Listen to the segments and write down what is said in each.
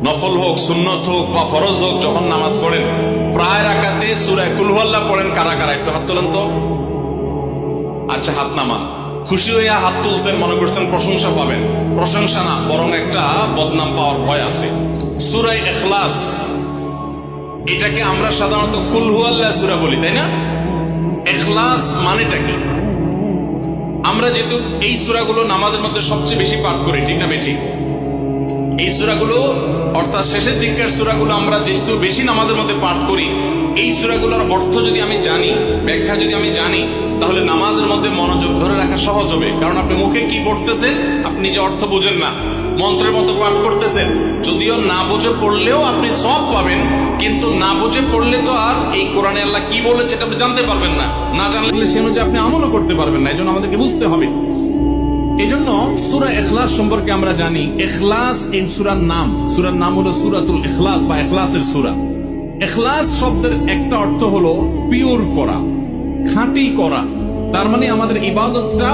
নফল হোক, সুন্নত হোক বা ফরজ হোক, যখন নামাজ পড়েন প্রায় রাকাতে সূরা কুল হুয়াল্লাহ পড়েন কারা কারা? একটু হাত তোলেন তো। আচ্ছা, হাত নামান। খুশি হইয়া হাত তুলছেন, মনে করছেন প্রশংসা পাবেন। প্রশংসা না, বরং একটা বদনাম পাওয়ার ভয় আছে। সূরা ইখলাস, এটাকে আমরা সাধারণত কুল হুয়াল্লাহ সূরা বলি, তাই না? ইখলাস মানেটা কি? আমরা যেহেতু এই সূরাগুলো নামাজের মধ্যে সবচেয়ে বেশি পাঠ করি, ঠিক না বেঠিক? এই সূরাগুলো অর্থাৎ শেষের দিককার সূরাগুলো আমরা যেহেতু বেশি নামাজের মধ্যে পাঠ করি, এই সূরাগুলোর অর্থ যদি আমি জানি, ব্যাখ্যা যদি আমি জানি, তাহলে নামাজের মধ্যে মনোযোগ ধরে রাখা সহজ হবে। কারণ আপনি মুখে কি পড়তেছেন আপনি যে অর্থ বোঝেন না, মন্ত্রের মতো পাঠ করতেছেন, যদিও না বুঝে পড়লেও আপনি সওয়াব পাবেন, কিন্তু না বুঝে পড়লে তো আর এই কোরআনে আল্লাহ কি বলেছে এটা আপনি জানতে পারবেন না। না জানলে সে অনুযায়ী আপনি আমলও করতে পারবেন না। এই জন্য আমাদেরকে বুঝতে হবে। এই জন্য সূরা ইখলাস সম্পর্কে আমরা জানি, ইখলাস এই সূরার নাম। সূরার নাম হলো সূরাতুল ইখলাস বা ইখলাসের সূরা। ইখলাস শব্দের একটা অর্থ হলো পিওর করা, খাঁটি করা। তার মানে আমাদের ইবাদতটা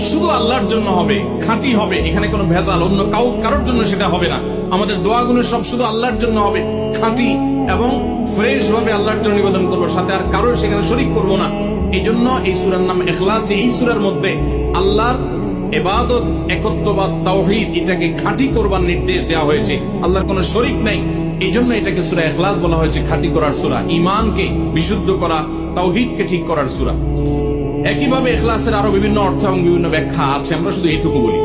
শুধু আল্লাহর জন্য হবে, খাঁটি হবে, এখানে কোনো ভেজাল অন্য কারোর জন্য সেটা হবে না। আমাদের দোয়াগুলো সব শুধু আল্লাহর জন্য হবে, খাঁটি এবং ফ্রেশ ভাবে আল্লাহর জন্য নিবেদন করবো, সাথে আর কারোর সেখানে শরীক করবো না। এই জন্য এই সূরার নাম ইখলাস। যে এই সূরার মধ্যে আল্লাহর ইবাদত, একত্ববাদ, তাওহীদ, এটাকে খাঁটি করবার নির্দেশ দেওয়া হয়েছে। আল্লাহর কোনো শরীক নাই, এই জন্য এটাকে সূরা ইখলাস বলা হয়েছে, খাঁটি করার সূরা, ঈমানকে বিশুদ্ধ করা, তাওহীদকে ঠিক করার সূরা। একইভাবে ইখলাসের আরো বিভিন্ন অর্থ এবং বিভিন্ন ব্যাখ্যা আছে, আমরা শুধু এইটুকু বলি।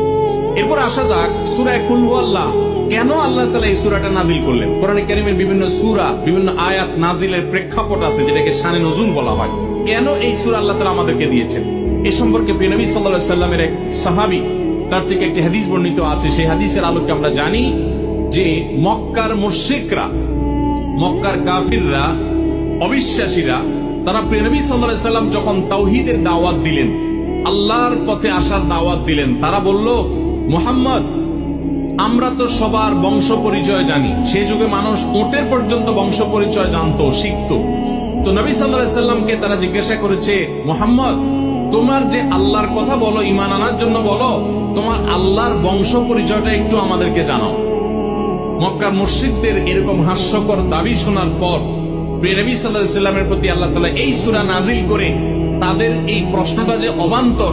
এরপর আসা যাক সূরা কুল হুয়াল্লাহ। কেন আল্লাহ তাআলা এই সূরাটা নাজিল করলেন? কোরআনে কারীমের বিভিন্ন সূরা, বিভিন্ন আয়াত নাজিলের প্রেক্ষাপট আছে, যেটাকে শানে নজুল বলা হয়। কেন এই সূরা আল্লাহ তাআলা আমাদেরকে দিয়েছেন, এ সম্পর্কে নবী সাল্লাল্লাহু আলাইহি সাল্লামের এক সাহাবী, তার থেকে একটি হাদিস বর্ণিত আছে। সেই হাদিসের আলোকে আমরা জানি যে মক্কার মুশরিকরা, মক্কার কাফিররা, অবিশ্বাসীরা, তারা নবী সাল্লাল্লাহু আলাইহি সাল্লাম যখন তাওহীদের দাওয়াত দিলেন, আল্লাহর পথে আসার দাওয়াত দিলেন, তারা বলল, মুহাম্মদ, আমরা তো সবার বংশ পরিচয় জানি। সেই যুগে মানুষ উটের পর্যন্ত বংশ পরিচয় জানতো, শিখতো। তো নবী সাল্লাল্লাহু আলাইহি সাল্লামকে তারা জিজ্ঞাসা করেছে, মুহাম্মদ, তোমার যে আল্লাহর কথা বলো, ঈমান আনার জন্য বলো, তোমার আল্লাহর বংশ পরিচয়টা একটু আমাদেরকে জানাও। মক্কার মুশরিকদের এরকম হাস্যকর দাবি শোনার পর নবী সাল্লাল্লাহু আলাইহি সাল্লামের প্রতি আল্লাহ তাআলা এই সূরা নাজিল করে তাদের এই প্রশ্নটা যে অবান্তর,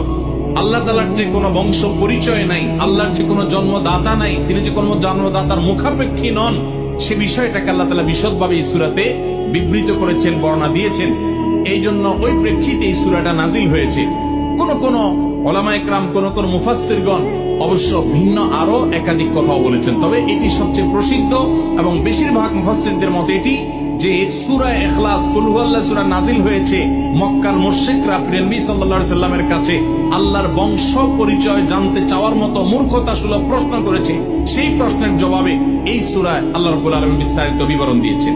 আল্লাহ তাআলার যে কোনো বংশ পরিচয় নাই, আল্লাহর যে কোনো জন্মদাতা নাই, তিনি যে কোনো জন্মদাতার মুখাপেক্ষী নন, সে বিষয়টাকে আল্লাহ তাআলা বিশদভাবে এই সূরাতে বিবৃত করেছেন, বর্ণনা দিয়েছেন। এই জন্য ওই প্রেক্ষিতে এই সূরাটা নাজিল হয়েছে। কোন উলামায়ে কেরাম, কোন মুফাসসিরগণ অবশ্য ভিন্ন আরো একাধিক কথাও বলেছেন। তবে এটি সবচেয়ে প্রসিদ্ধ এবং বেশিরভাগ মুফাসসিরদের মতে এটি যে সূরা ইখলাস, কুল হুয়াল্লাহ সূরা নাজিল হয়েছে মক্কার মুশরিকরা নবী সাল্লাল্লাহু আলাইহি সাল্লামের কাছে আল্লাহর বংশ পরিচয় জানতে চাওয়ার মতো মূর্খতাসুলভ প্রশ্ন করেছে। সেই প্রশ্নের জবাবে এই সূরায় আল্লাহ রাব্বুল আলামিন বিস্তারিত বিবরণ দিয়েছেন।